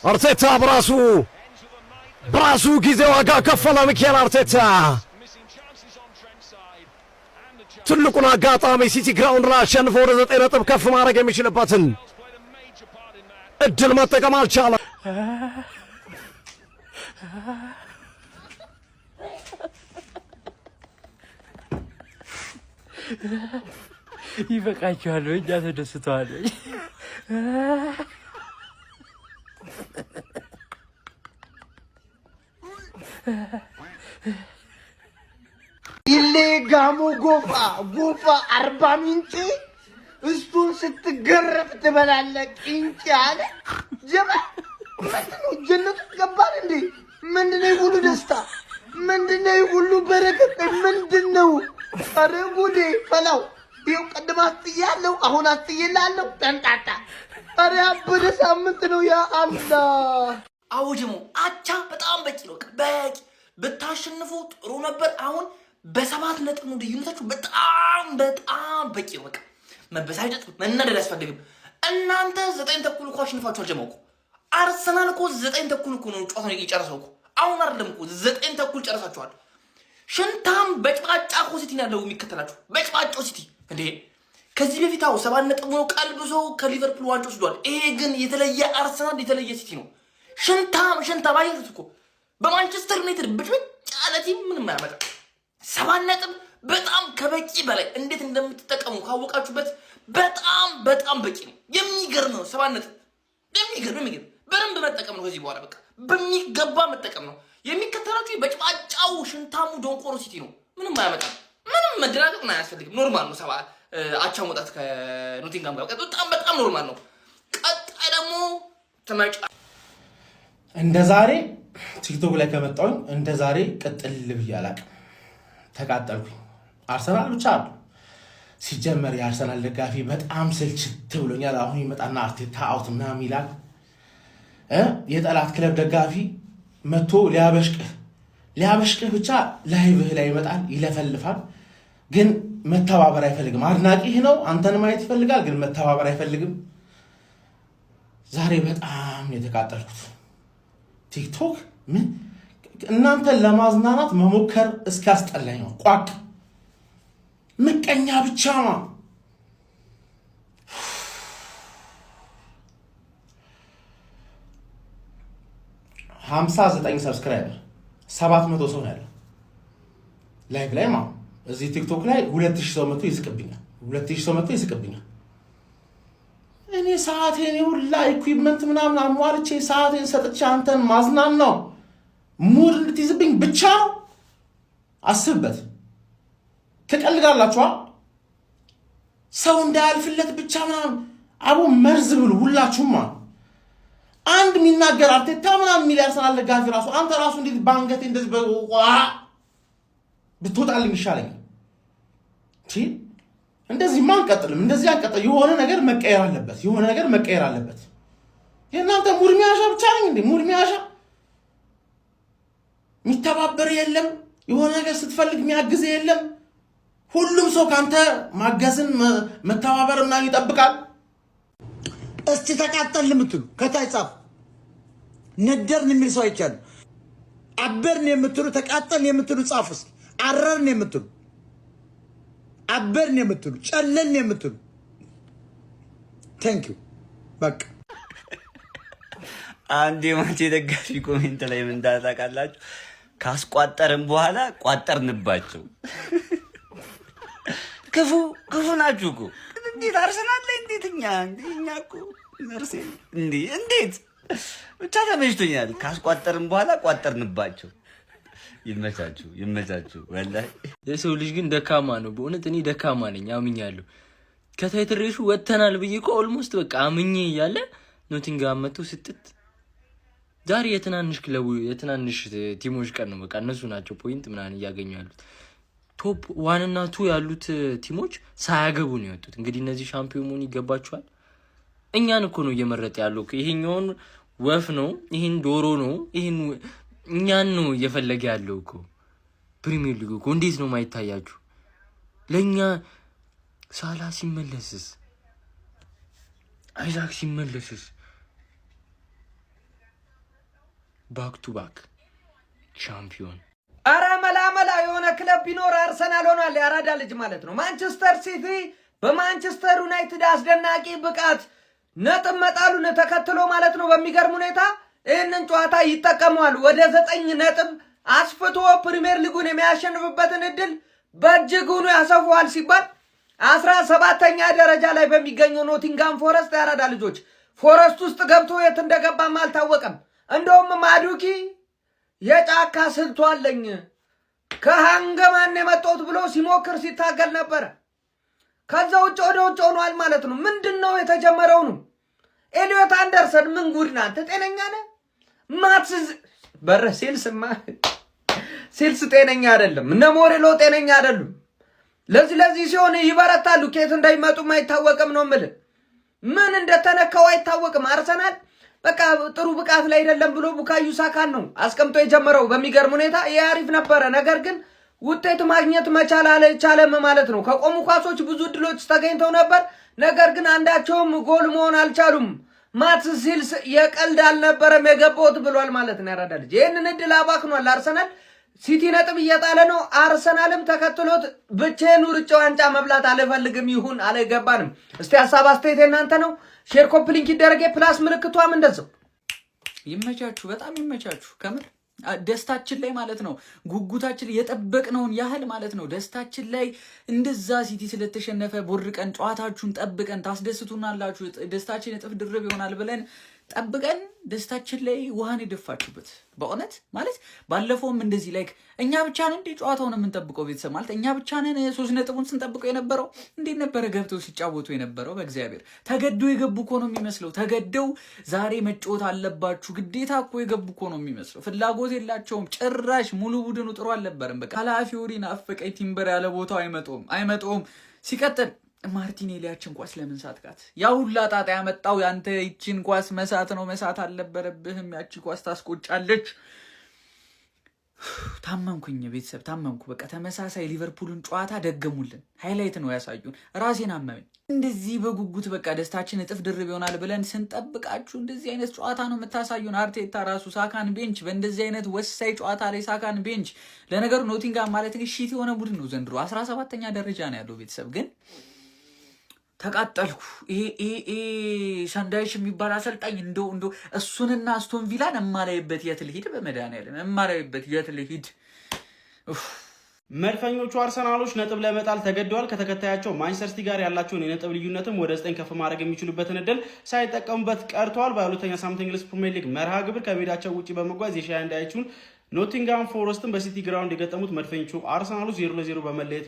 አርቴታ በራሱ ጊዜ ዋጋ ከፈለ። ሚኬል አርቴታ ትልቁን አጋጣሚ ሲቲ ግራውንድ ላይ አሸንፎ ወደ 9 ነጥብ ከፍ ማድረግ የሚችልበትን እድል መጠቀም አልቻለም። ይበቃችኋል፣ እኛ ተደስተዋል። ኢሌጋሙ ጎፋ አርባ ምንጭ እሱን ስትገረፍ ትበላለህ። ቂንጭ አለ ጀባ ምንድነው? ጀነት ገባን እንዴ? ምንድነው ሁሉ ደስታ? ምንድነው ሁሉ በረከት? ምንድነው? ኧረ ጉዴ ፈላው። ይኸው ቀድም አስጥያለሁ፣ አሁን አስጥይላለሁ። ጠንጣጣ ኧረ ያበደ ሳምንት ነው። ያ አላህ አውጅሙ አቻ በጣም በቂ ነው። በቂ ብታሸንፉ ጥሩ ነበር። አሁን በ7 ነጥብ ነው ልዩነታችሁ። በጣም በቂ ነው። በቃ መበሳጨት መናደድ አያስፈልግም። እናንተ 9 ተኩል እኮ አሸንፋችሁ አልጀመሩ እኮ። አርሰናል እኮ 9 ተኩል እኮ ነው ጨዋታውን የጨረሰው እኮ። አሁን አይደለም እኮ 9 ተኩል ጨረሳችኋል። ሽንታም በጭባጫ እኮ ሲቲ ነው ያለው የሚከተላችሁ። በጭባጫው ሲቲ እንዴ ከዚህ በፊት 7 ነጥብ ነው ቀልብሶ ከሊቨርፑል ዋንጫ ወስዷል። ይሄ ግን የተለየ አርሰናል የተለየ ሲቲ ነው። ሽንታም አይሉት እኮ በማንቸስተር ዩናይትድ ብቻ ቲም ምንም አያመጣ። 7 ነጥብ በጣም ከበቂ በላይ እንዴት እንደምትጠቀሙ ካወቃችሁበት በጣም በቂ ነው። የሚገርም ነው 7 ነጥብ የሚገርም በደንብ መጠቀም ነው። ከዚህ በኋላ በቃ በሚገባ መጠቀም ነው። የሚከተላችሁ በጭባጫው ሽንታሙ ዶንቆሮ ሲቲ ነው። ምንም አያመጣም። ምንም መደናገጥ አያስፈልግም። ኖርማል ነው። አቻ መውጣት ከኖቲንጋም ጋር በጣም ኖርማል ነው። ቀጣይ ደግሞ ተመጫ እንደ ዛሬ ቲክቶክ ላይ ከመጣሁኝ እንደ ዛሬ ቅጥል ብዬ አላቅም። ተቃጠልኩኝ። አርሰናል ብቻ አሉ ሲጀመር የአርሰናል ደጋፊ በጣም ስልችት ብሎኛል። አሁን ይመጣና አርቴታ አውት ምናምን ይላል። የጠላት ክለብ ደጋፊ መጥቶ ሊያበሽቅህ ብቻ ላይቭህ ላይ ይመጣል፣ ይለፈልፋል። ግን መተባበር አይፈልግም። አድናቂህ ነው፣ አንተን ማየት ይፈልጋል፣ ግን መተባበር አይፈልግም። ዛሬ በጣም የተቃጠልኩት ቲክቶክ ምን እናንተን ለማዝናናት መሞከር እስኪያስጠላኝ ነው። ቋቅ ምቀኛ ብቻ ነው። 59 ሰብስክራይበር 700 ሰው ያለው ላይቭ ላይ ማለት እዚህ ቲክቶክ ላይ 2000 ሰው መጥቶ ይስቅብኛል። እኔ ሰዓቴን ሁላ ኢኩዊፕመንት ምናምን አሟልቼ ሰዓቴን ሰጥቼ አንተን ማዝናን ነው ሙድ እንድትይዝብኝ ብቻ ነው። አስብበት። ትቀልጋላችኋ። ሰው እንዳያልፍለት ብቻ ምናምን አቡ መርዝ ብሉ ሁላችሁም። አንድ የሚናገር አርቴታ ምናምን የሚል ያርሰናል ደጋፊ ራሱ አንተ ራሱ እንዴት ባንገቴ እንደዚህ ብትወጣልኝ ይሻለኛል። እንደዚህ አንቀጥልም። እንደዚህ አንቀጥል። የሆነ ነገር መቀየር አለበት። የእናንተ ሙድ ሚያሻ ብቻ ነኝ እንዴ? ሙድ ሚያሻ የሚተባበር የለም። የሆነ ነገር ስትፈልግ የሚያግዝ የለም። ሁሉም ሰው ካንተ ማገዝን መተባበር ምናምን ይጠብቃል። እስቲ ተቃጠልን የምትሉ ከታይ ጻፍ። ነደርን የሚል ሰው አይቻልም። አበርን የምትሉ ተቃጠልን የምትሉ ጻፍ። እስኪ አረርን የምትሉ አበርን የምትሉ ጨለልን የምትሉ ቴንክ ዩ። በቃ አንድ የማንቼ ደጋፊ ኮሜንት ላይ ምን ታውቃላችሁ? ካስቋጠርን በኋላ ቋጠርንባቸው። ክፉ ናችሁ እኮ። እንዴት አርሰናል ላይ እንዴት እኛ እኮ እንዴት ብቻ ተመችቶኛል። ካስቋጠርን በኋላ ቋጠርንባቸው። ይመቻችሁ። ወላሂ የሰው ልጅ ግን ደካማ ነው። በእውነት እኔ ደካማ ነኝ አምኛለሁ። ከታይትሬሹ ወጥተናል ብዬ እኮ ኦልሞስት በቃ አምኜ እያለ ኖቲንግሃም መጥቶ ስጥት። ዛሬ የትናንሽ ቲሞች ቀን ነው። በቃ እነሱ ናቸው ፖይንት ምናምን እያገኙ ያሉት። ቶፕ 1 እና 2 ያሉት ቲሞች ሳያገቡ ነው የወጡት። እንግዲህ እነዚህ ሻምፒዮን መሆን ይገባቸዋል። እኛን እኮ ነው እየመረጠ ያለው። ይሄኛውን ወፍ ነው፣ ይሄን ዶሮ ነው፣ ይሄን እኛን ነው እየፈለገ ያለው እኮ። ፕሪሚየር ሊግ እኮ እንዴት ነው ማይታያችሁ? ለኛ ሳላ ሲመለስስ፣ አይዛክ ሲመለስስ፣ ባክ ቱ ባክ ቻምፒዮን። አረ መላ የሆነ ክለብ ቢኖር አርሰናል ሆኗል። ያራዳ ልጅ ማለት ነው። ማንቸስተር ሲቲ በማንቸስተር ዩናይትድ አስደናቂ ብቃት ነጥብ መጣሉን ተከትሎ ማለት ነው በሚገርም ሁኔታ ይህንን ጨዋታ ይጠቀመዋል። ወደ 9 ነጥብ አስፍቶ ፕሪሚየር ሊጉን የሚያሸንፍበትን እድል በእጅጉኑ ያሰፋዋል ሲባል 17ኛ ደረጃ ላይ በሚገኘው ኖቲንጋም ፎረስት ያራዳ ልጆች ፎረስት ውስጥ ገብቶ የት እንደገባም አልታወቀም። እንደውም ማዱኪ የጫካ ስልቱ አለኝ ከሃንገማን የመጣሁት ብሎ ሲሞክር ሲታገል ነበረ። ከዛ ውጭ ወደ ውጭ ሆኗል ማለት ነው። ምንድነው የተጀመረው ነው? ኤሊዮት አንደርሰን ምን ጉድ ናት? አንተ ጤነኛ ነህ? ማትስ በረ ሴልስ ጤነኛ አይደለም። እነ ሞሬሎ ጤነኛ አይደሉም። ለዚህ ሲሆን ይበረታሉ። ኬት እንዳይመጡም አይታወቅም ነው የምልህ። ምን እንደተነካው አይታወቅም። አርሰናል በቃ ጥሩ ብቃት ላይ አይደለም ብሎ ቡካዮ ሳካን ነው አስቀምጦ የጀመረው። በሚገርም ሁኔታ አሪፍ ነበረ፣ ነገር ግን ውጤት ማግኘት መቻል አልቻለም ማለት ነው። ከቆሙ ኳሶች ብዙ እድሎች ተገኝተው ነበር፣ ነገር ግን አንዳቸውም ጎል መሆን አልቻሉም። ማትስ ሴልስ የቀልድ አልነበረም የገባውት ብሏል ማለት ነው። ያራዳ ልጅ ይህንን እድል አባክኗል። አርሰናል ሲቲ ነጥብ እየጣለ ነው። አርሰናልም ተከትሎት ብቻዬን ሩጫ ዋንጫ መብላት አልፈልግም ይሁን አልገባንም። እስቲ ሀሳብ አስተያየት እናንተ ነው። ሼር ኮፕ ሊንክ ይደረግ፣ ፕላስ ምልክቷም እንደዛው። ይመቻችሁ፣ በጣም ይመቻችሁ ከምር ደስታችን ላይ ማለት ነው። ጉጉታችን የጠበቅነውን ያህል ማለት ነው። ደስታችን ላይ እንደዛ ሲቲ ስለተሸነፈ ቦርቀን ጨዋታችሁን ጠብቀን ታስደስቱናላችሁ፣ ደስታችን እጥፍ ድርብ ይሆናል ብለን ጠብቀን ደስታችን ላይ ውሃን የደፋችሁበት በእውነት ማለት ባለፈውም እንደዚህ ላይክ እኛ ብቻ ነን እንዴ ጨዋታውን የምንጠብቀው? ቤተሰብ ማለት እኛ ብቻ ነን 3 ነጥቡን ስንጠብቀው የነበረው? እንዴት ነበረ ገብተው ሲጫወቱ የነበረው? በእግዚአብሔር ተገደው የገቡ እኮ ነው የሚመስለው። ተገደው ዛሬ መጫወት አለባችሁ ግዴታ እኮ የገቡ እኮ ነው የሚመስለው። ፍላጎት የላቸውም ጭራሽ። ሙሉ ቡድኑ ጥሩ አልነበረም። በቃ ኃላፊውሪ ናፈቀኝ ቲምበር ያለ ቦታው አይመጣውም። ሲቀጥል ማርቲኔሊ ያችን ኳስ ለምን ሳትካት? ያ ሁላ ጣጣ ያመጣው ያንተ ይችን ኳስ መሳት ነው። መሳት አልነበረብህም። ያቺ ኳስ ታስቆጫለች። ታመምኩኝ ቤተሰብ ታመምኩ። በቃ ተመሳሳይ ሊቨርፑልን ጨዋታ ደገሙልን። ሃይላይት ነው ያሳዩን። ራሴን አመመኝ። እንደዚህ በጉጉት በቃ ደስታችን እጥፍ ድርብ ይሆናል ብለን ስንጠብቃችሁ እንደዚህ አይነት ጨዋታ ነው የምታሳዩን። አርቴታ ራሱ ሳካን ቤንች፣ በእንደዚህ አይነት ወሳኝ ጨዋታ ላይ ሳካን ቤንች። ለነገሩ ኖቲንጋም ማለት ግን ሺት የሆነ ቡድን ነው ዘንድሮ 17ኛ ደረጃ ነው ያለው ቤተሰብ ግን ተቃጠልኩ። ይሄ ሰንዳይሽ የሚባል አሰልጣኝ እንዶ እሱንና አስቶን ቪላን እማላይበት የት ልሂድ? በመድኃኒዓለም እማላይበት የት ልሂድ? መድፈኞቹ አርሰናሎች ነጥብ ለመጣል ተገደዋል። ከተከታያቸው ማንቸስተር ሲቲ ጋር ያላቸውን የነጥብ ልዩነትም ወደ 9 ከፍ ማድረግ የሚችሉበትን እድል ሳይጠቀሙበት ቀርተዋል። በሁለተኛ ሳምንት እንግሊዝ ፕሪሚየር ሊግ መርሃ ግብር ከሜዳቸው ውጪ በመጓዝ የሻይ እንዳይቹን ኖቲንጋም ፎረስትን በሲቲ ግራውንድ የገጠሙት መድፈኞቹ አርሰናሎች 0-0 በመለየት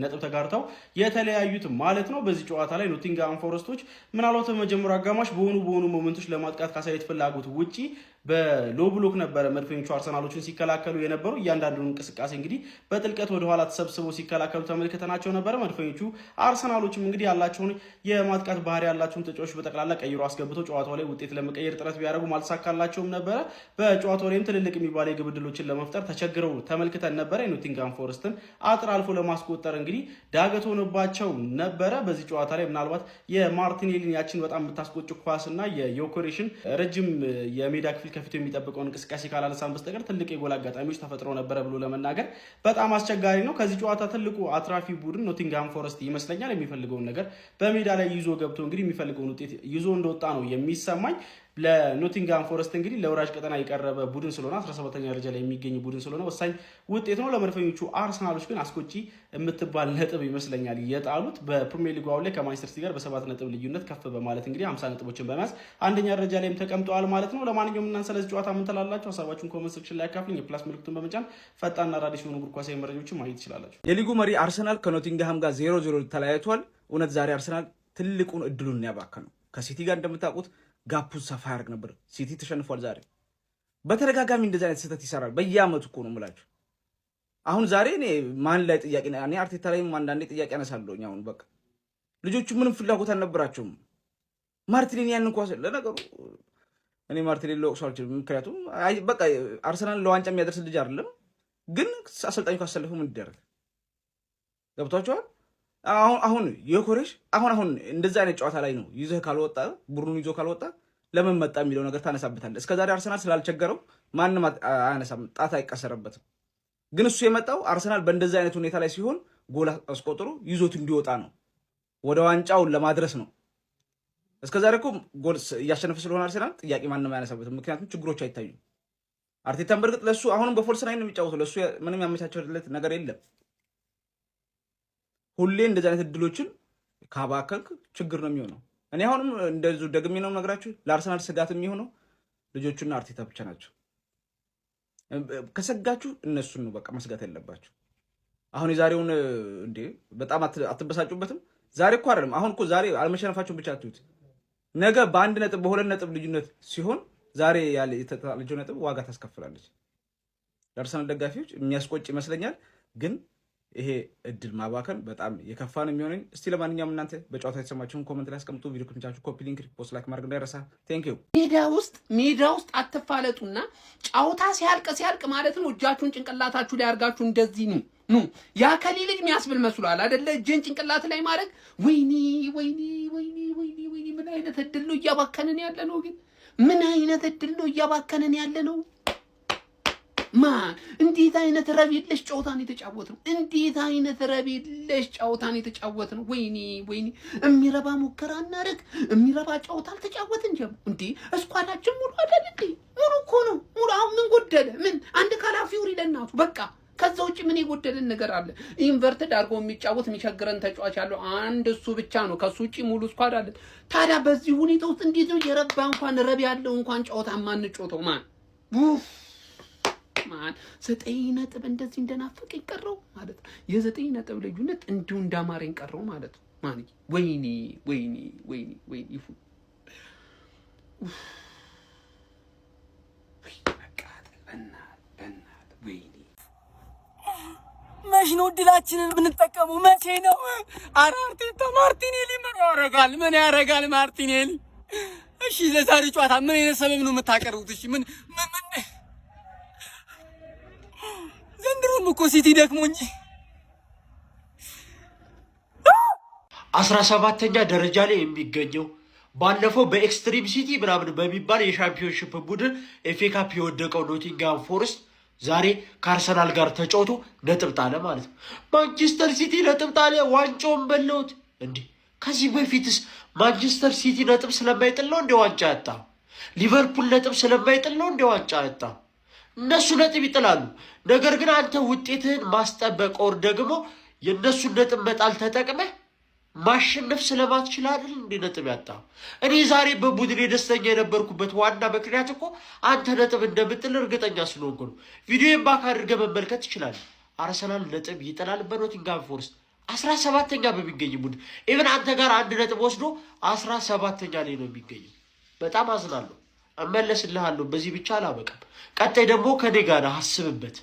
ነጥብ ተጋርተው የተለያዩት ማለት ነው። በዚህ ጨዋታ ላይ ኖቲንጋም ፎረስቶች ምናልባት በመጀመሪያው አጋማሽ በሆኑ ሞመንቶች ለማጥቃት ካሳየት ፍላጎት ውጪ በሎ ብሎክ ነበረ መድፈኞቹ አርሰናሎችን ሲከላከሉ የነበሩ። እያንዳንዱን እንቅስቃሴ እንግዲህ በጥልቀት ወደ ኋላ ተሰብስበው ሲከላከሉ ተመልክተናቸው ነበረ። መድፈኞቹ አርሰናሎችም እንግዲህ ያላቸውን የማጥቃት ባህሪ ያላቸውን ተጫዋቾች በጠቅላላ ቀይሮ አስገብተው ጨዋታው ላይ ውጤት ለመቀየር ጥረት ቢያደርጉም አልተሳካላቸውም ነበረ። በጨዋታው ላይም ትልልቅ የሚባሉ የግብ ዕድሎችን ለመፍጠር ተቸግረው ተመልክተን ነበረ። የኖቲንጋም ፎረስትን አጥር አልፎ ለማስቆጠር እንግዲህ ዳገት ሆኖባቸው ነበረ። በዚህ ጨዋታ ላይ ምናልባት የማርቲኔሊን ያችን በጣም የምታስቆጭ ኳስና የዮኮሬሽን ረጅም የሜዳ ክፍል ከፊቱ የሚጠብቀውን እንቅስቃሴ ካላነሳን በስተቀር ትልቅ የጎል አጋጣሚዎች ተፈጥሮ ነበረ ብሎ ለመናገር በጣም አስቸጋሪ ነው። ከዚህ ጨዋታ ትልቁ አትራፊ ቡድን ኖቲንጋም ፎረስት ይመስለኛል። የሚፈልገውን ነገር በሜዳ ላይ ይዞ ገብቶ እንግዲህ የሚፈልገውን ውጤት ይዞ እንደወጣ ነው የሚሰማኝ። ለኖቲንጋም ፎረስት እንግዲህ ለወራጅ ቀጠና የቀረበ ቡድን ስለሆነ 17ኛ ደረጃ ላይ የሚገኝ ቡድን ስለሆነ ወሳኝ ውጤት ነው። ለመድፈኞቹ አርሰናሎች ግን አስቆጪ የምትባል ነጥብ ይመስለኛል የጣሉት። በፕሪሚየር ሊጉ አሁን ላይ ከማንቸስተር ሲቲ ጋር በ7 ነጥብ ልዩነት ከፍ በማለት እንግዲህ 50 ነጥቦችን በመያዝ አንደኛ ደረጃ ላይም ተቀምጠዋል ማለት ነው። ለማንኛውም እናንተ ስለዚህ ጨዋታ ምን ትላላችሁ? ሀሳባችሁን ኮሜንት ሴክሽን ላይ አካፍሉኝ። የፕላስ ምልክቱን በመጫን ፈጣንና አዳዲስ የሆኑ እግር ኳሳዊ መረጃዎችን ማግኘት ትችላላችሁ። የሊጉ መሪ አርሰናል ከኖቲንግሃም ጋር 0-0 ተለያይቷል። እውነት ዛሬ አርሰናል ትልቁን እድሉን ያባከነው ከሲቲ ጋር እንደምታውቁት ጋፑን ሰፋ ያደርግ ነበር። ሲቲ ተሸንፏል። ዛሬ በተደጋጋሚ እንደዚህ አይነት ስህተት ይሰራል። በየአመቱ እኮ ነው የምላችሁ። አሁን ዛሬ እኔ ማን ላይ ጥያቄ እኔ አርቴታ ላይም አንዳንዴ ጥያቄ አነሳለሁኝ። አሁን በቃ ልጆቹ ምንም ፍላጎት አልነበራቸውም። ማርቲኔሊ ያንን ኳስ ለነገሩ እኔ ማርቲኔሊ ለወቅሱ አልችልም። ምክንያቱም በቃ አርሰናል ለዋንጫ የሚያደርስ ልጅ አይደለም። ግን አሰልጣኙ ካሰለፉ ምን ይደረግ? ገብቷቸዋል። አሁን የኮሬሽ አሁን እንደዛ አይነት ጨዋታ ላይ ነው ይዘህ ካልወጣ ቡድኑ ይዞ ካልወጣ ለምን መጣ የሚለው ነገር ታነሳበታለህ። እስከዛሬ አርሰናል ስላልቸገረው ማንም አያነሳም፣ ጣት አይቀሰረበትም። ግን እሱ የመጣው አርሰናል በእንደዚህ አይነት ሁኔታ ላይ ሲሆን ጎል አስቆጥሮ ይዞት እንዲወጣ ነው፣ ወደ ዋንጫውን ለማድረስ ነው። እስከዛሬ እኮ ጎል እያሸነፈ ስለሆነ አርሰናል ጥያቄ ማንም አያነሳበትም፣ ምክንያቱም ችግሮች አይታዩም። አርቴታን በርግጥ ለሱ አሁንም በፎልስ ናይን ነው የሚጫወተው፣ ለሱ ምንም ያመቻቸለት ነገር የለም። ሁሌ እንደዚህ አይነት እድሎችን ካባከልክ ችግር ነው የሚሆነው። እኔ አሁንም እንደዚሁ ደግሜ ነው ነገራችሁ፣ ለአርሰናል ስጋት የሚሆነው ልጆቹና አርቴታ ብቻ ናቸው። ከሰጋችሁ እነሱን ነው በቃ መስጋት ያለባችሁ። አሁን የዛሬውን እንዴ በጣም አትበሳጩበትም? ዛሬ እኮ አይደለም አሁን እኮ ዛሬ አለመሸነፋችሁን ብቻ አትዩት። ነገ በ1 ነጥብ በ2 ነጥብ ልዩነት ሲሆን ዛሬ ያለ የተጣለችው ነጥብ ዋጋ ታስከፍላለች። ለአርሰናል ደጋፊዎች የሚያስቆጭ ይመስለኛል ግን ይሄ እድል ማባከን በጣም የከፋ ነው የሚሆነኝ። እስቲ ለማንኛውም እናንተ በጨዋታ የተሰማችሁን ኮሜንት ላይ አስቀምጡ። ቪዲዮ ከተመቻችሁ ኮፒ ሊንክ፣ ፖስት፣ ላይክ ማድረግ እንዳይረሳ። ቴንክ ዩ። ሜዳ ውስጥ አትፋለጡና ጨዋታ ሲያልቅ ማለት ነው እጃችሁን ጭንቅላታችሁ ላይ አድርጋችሁ እንደዚህ ኑ ያ ከሊ ልጅ የሚያስብል መስሏል አይደለ? እጅን ጭንቅላት ላይ ማድረግ ወይኔ ምን አይነት እድል ነው እያባከነን ያለ ነው። ግን ምን አይነት እድል ነው እያባከነን ያለ ነው። ማን እንዴት አይነት ረቢለሽ ጨዋታን የተጫወተው! እንዴት አይነት ረቢለሽ ጨዋታን የተጫወተው! ወይኔ የሚረባ ሙከራ እናደርግ፣ የሚረባ ጨዋታ አልተጫወትን እንዴ! እስኳዳችን ሙሉ አይደል እንዴ? ሙሉ እኮ ነው ሙሉ። አሁን ምን ጎደለ? ምን አንድ ካላፊውሪ ለናቱ በቃ። ከዛ ውጪ ምን የጎደለን ነገር አለ? ኢንቨርትድ አድርጎ የሚጫወት የሚቸግረን ተጫዋች ያለው አንድ እሱ ብቻ ነው። ከሱ ውጪ ሙሉ ስኳድ አለ። ታዲያ በዚህ ሁኔታ ውስጥ እንዴት ነው የረባ እንኳን ረብ ያለው እንኳን ጨዋታ ማንጮተው? ማን 9 ነጥብ እንደዚህ እንደናፈቀኝ ቀረው ማለት ነው። የ9 ነጥብ ልዩነት እንዲሁ እንዳማረኝ ቀረው ማለት ነው። ማን ወይኔ ይፉ በናት ወይኔ መች ነው ድላችንን ብንጠቀመው? መቼ ነው? ኧረ አርቴታ ማርቲኔሊ ምን ያደርጋል ማርቲኔሊ? እሺ ለዛሬ ጨዋታ ምን አይነት ሰበብ ነው የምታቀርቡት? እሺ ምን ዘንድሮም እኮ ሲቲ ደክሞ እንጂ 17ኛ ደረጃ ላይ የሚገኘው ባለፈው በኤክስትሪም ሲቲ ምናምን በሚባል የሻምፒዮንሺፕ ቡድን ኤፍኤ ካፕ የወደቀው ኖቲንግሃም ፎረስት ዛሬ ከአርሰናል ጋር ተጫውቶ ነጥብ ጣለ ማለት ነው። ማንቸስተር ሲቲ ነጥብ ጣለ፣ ዋንጫውን በለውት። እንዴ ከዚህ በፊትስ ማንቸስተር ሲቲ ነጥብ ስለማይጥል ነው እንደ ዋንጫ ያጣ? ሊቨርፑል ነጥብ ስለማይጥል ነው እንደ ዋንጫ ያጣ? እነሱ ነጥብ ይጥላሉ። ነገር ግን አንተ ውጤትህን ማስጠበቅ ወር ደግሞ የእነሱን ነጥብ መጣል ተጠቅመህ ማሸነፍ ስለማትችል አይደል እንዴ ነጥብ ያጣ? እኔ ዛሬ በቡድን ደስተኛ የነበርኩበት ዋና ምክንያት እኮ አንተ ነጥብ እንደምጥል እርግጠኛ ስለሆንኩ ነው። ቪዲዮን ባክ አድርገህ መመልከት ትችላለህ። አርሰናል ነጥብ ይጥላል በኖቲንግሃም ፎረስት 17ኛ በሚገኝ ቡድን። ኢቨን አንተ ጋር 1 ነጥብ ወስዶ 17ኛ ላይ ነው የሚገኘው። በጣም አዝናለሁ። እመለስልሃለሁ። በዚህ ብቻ አላበቃም። ቀጣይ ደግሞ ከኔ ጋር አስብበት።